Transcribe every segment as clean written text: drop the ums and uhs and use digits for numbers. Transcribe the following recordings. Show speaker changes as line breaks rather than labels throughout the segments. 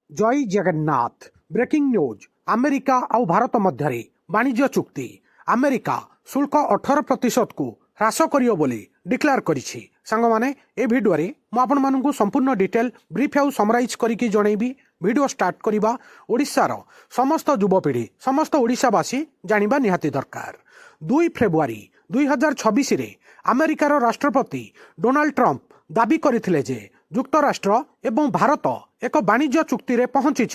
जय Jagannath. Breaking news. America आउ भारत मध्य वाणिज्य चुक्ति। अमेरिका शुल्क 18% को ह्रास करियो बोली डिक्लेयर करिछि। सांग माने ए भिडियो रे मु आपन मानकु संपूर्ण डिटेल ब्रीफ आउ समराइज करिकि जणैबी। भिडियो स्टार्ट करिबा। ओडिशार समस्त युवपीढ़ी समस्त ओडिशावासी जानिबा निहाती दरकार। 2 फेब्रुआरी 2026 रे अमेरिकार राष्ट्रपति डोनाल्ड ट्रंप दाबी करथिले जे युक्तराष्ट्र एवं भारत एक वाणिज्य चुक्ति रे पहुंची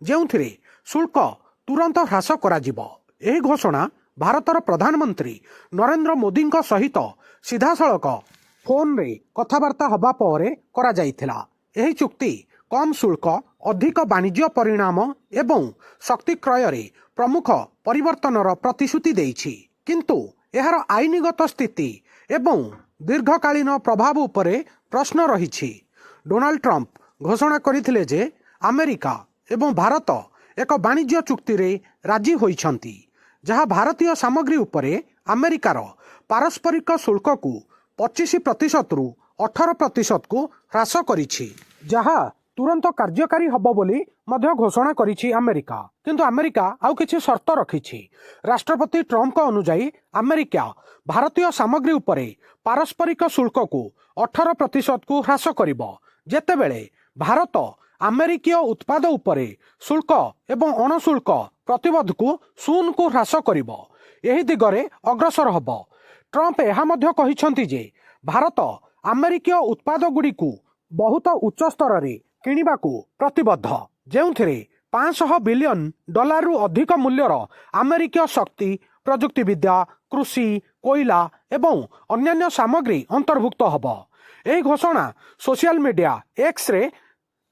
जेउथिरे शुल्क तुरंत ह्रास कराजिबो। एही घोषणा भारतर प्रधानमंत्री नरेंद्र मोदी सहित सीधासळख फोन रे कथबार्ता हबा परे करा जाइथिला। एही चुक्ति कम शुल्क अधिक वाणिज्य परिणाम एवं शक्ति क्रय रे प्रमुख परिवर्तनर प्रतिश्रुति देइछि। किंतु एहार आईनगत स्थिति एवं दीर्घकालीन प्रभाव उपरे प्रश्न रहिछि। डोनाल्ड ट्रंप घोषणा करथिले जे अमेरिका एवं भारत एक वाणिज्य चुक्ति रे राजी होइछंती, जहाँ भारतीय सामग्री उपरे अमेरिकार पारस्परिक शुल्क को 25% रु 18% को ह्रास करिछि, जहाँ तुरंत कार्यकारी हब बोली मध्य घोषणा करिछि अमेरिका। किंतु अमेरिका आउ किछि शर्त रखिछि। राष्ट्रपति ट्रंप का अनुसार अमेरिका भारतीय सामग्री उपरे पारस्परिक शुल्क को 18% को ह्रास करिबो, जेतेबेले भारत अमेरिकीय उत्पाद उपरे शुल्क एवं अणुशुल्क प्रतिबंध को 0 को ह्रास करिबो। एही दिगरे अग्रसर हब। ट्रंप एहा मध्य कहिछंती जे भारत अमेरिकीय उत्पाद गुडी को बहुत उच्च स्तर रे किनिबाकू प्रतिबद्ध, जेउथिरे $500 बिलियन रु अधिक मूल्यर अमेरिकीय शक्ति, प्रजुक्तिविद्या, कृषि, कोयला एवं अन्यान्य सामग्री अंतर्भुक्त हब। एही घोषणा social media X ray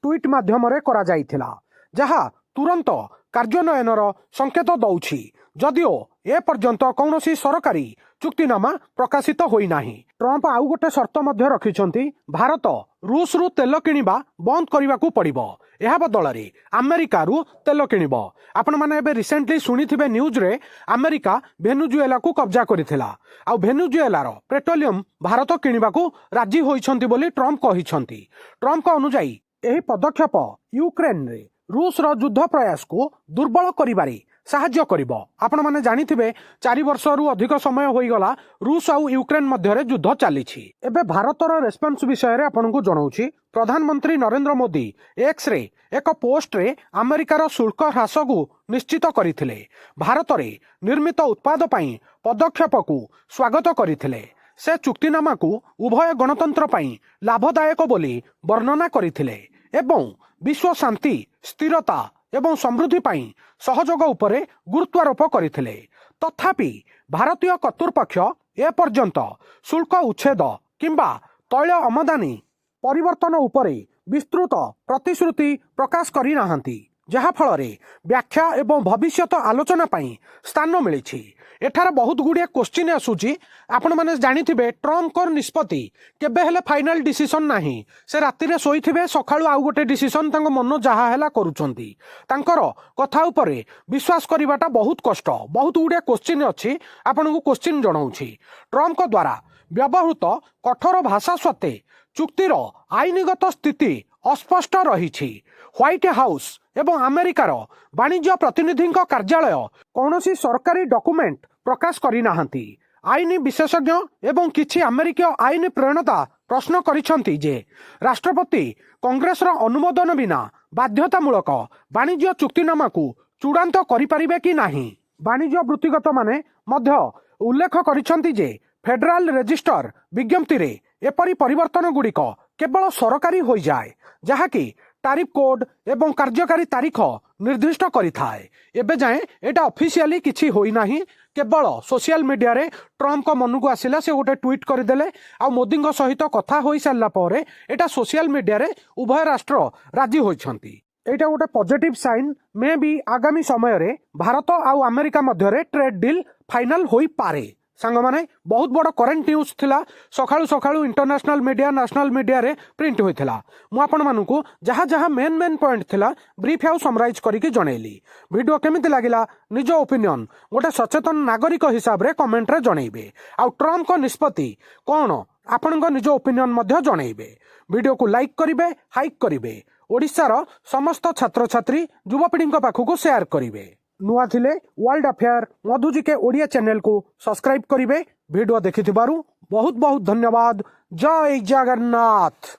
tweet माध्यम रे करा जाइथिला, जहाँ तुरंत कार्यान्वयनर संकेत दौछि। जदिओ ए पर्यंत कौनसी सरकारी चुक्तिनामा प्रकाशित होई नाही। ट्रंप आउ गोटे शर्त मध्य रखिछंती, भारत रूस रु तेल किनिबा बंद करिबाकू पड़िबो। एहा बदलरे अमेरिका रु तेल किनिबो। आपण माने एबे रिसेंटली सुनिथिबे न्यूज रे अमेरिका वेनेजुएला को कब्जा करिथिला। आ वेनेजुएलार पेट्रोलियम भारत किनिबाकू राजी होइछंती बोली ट्रंप कहिछंती। ट्रंप का अनुसार एही पदक्षेप यूक्रेन रे रूस रो युद्ध प्रयास को दुर्बल करिबारे साहाय्य करिबो। आपण माने जानिथिबे 4 वर्ष रु अधिक समय होई गला रूस आउ यूक्रेन मध्य रे युद्ध चालिछि। एबे भारतर रेस्पॉन्स विषय रे आपनकु जणाउछि। प्रधानमंत्री नरेंद्र मोदी एक्स रे एक पोस्ट रे अमेरिकार शुल्क ह्रास को निश्चित करथिले। भारत रे निर्मित उत्पाद पई पदक्षेप को स्वागत करथिले। से चुक्तिनामा को उभय गणतंत्र पई लाभदायक बोली वर्णना करथिले एवं विश्व शांति, स्थिरता एवं समृद्धि पई सहयोग उपरे गुरुत्वारोप करथिले। तथापि भारतीय कर्तृपक्ष ए पर्यंत शुल्क उच्छेद किंबा तैल आमदानी परिवर्तन उपरे विस्तृत प्रतिश्रुति प्रकाश करि नाहंती, जहा फଳରେ व्याख्या एवं भविष्यत आलोचना पई स्थान मिलिछि। एठार बहुत गुड़िया क्वेश्चन आसूची। आपण माने जानिथिबे ट्रंप को निष्पत्ति केबे हेले फाइनल डिसीजन नाही। से राति रे सोईथिबे, सखाळु आउ गोटे डिसीजन तांको मन जहा हेला करूचंती। तांकर कथा उपरे विश्वास करिवाटा बहुत कष्ट। बहुत गुड़िया क्वेश्चन अछि, आपनकु क्वेश्चन जणाउछि। ट्रंप द्वारा व्यवहृत कठोर भाषा सत्ते चुक्तिर आईनगत स्थिति अस्पष्ट रहिछि। व्हाइट हाउस एवं अमेरिकार वाणिज्य प्रतिनिधि कार्यालय कौनसी सरकारी डॉक्यूमेंट प्रकाश करि नाहंती। आईन विशेषज्ञ एवं किछि अमेरिकीय आईन प्रणेता प्रश्न करिसंती जे राष्ट्रपति कांग्रेस रो अनुमोदन बिना बाध्यतामूलक वाणिज्य चुक्तिनामा को चूड़ांत करिपारिबे कि नाही। वाणिज्य वृत्तिगत माने मध्य उल्लेख करिसंती जे फेडराल रजिस्टर विज्ञप्ति रे एपरि परिवर्तन गुड़िक केवल सरकारी हो जाए, जहाँकि तारीफ कोड एवं कार्यकारी तारीख निर्दिष्ट करिथाए। एबे जाए एटा ऑफिशियली किछि होई नाही। केवल सोशल मीडिया रे ट्रंप को मन को आसिला, से गोटे ट्वीट करदेले। आ मोदी सहित कथा होई सारला परे एटा सोशल मीडिया रे उभय राष्ट्र राजी होइछंती। एटा गोटे पॉजिटिव साइन। मे भी आगामी समय रे भारत आउ अमेरिका मध्य रे ट्रेड डील फाइनल होई पारे। सांग माने बहुत बड़ करेंट न्यूज थिला। सखाळु सखाळु इंटरनेशनल मीडिया, नेशनल मीडिया रे प्रिंट होइथिला। मु आपण मानकु जहा जहा मेन पॉइंट थिला ब्रीफ आउ समराइज करिके जणैली। वीडियो केमिति लागिला निज ओपिनियन गोटे सचेतन नागरिक हिसाब रे कमेंट रे जणैबे। आ ट्रंप को निष्पत्ति कोन आपनक निज ओपिनियन मध्य जणैबे। वीडियो को लाइक करिवे, हाइक करिवे। ओडिशार समस्त छात्र छात्री युवपीढ़ी पाखक शेयर करेंगे। नुआ थिले वर्ल्ड अफेयर मधुजिके ओडिया चैनल को सब्सक्राइब करेंगे। वीडियो देखि बहुत बहुत धन्यवाद। जय जगन्नाथ।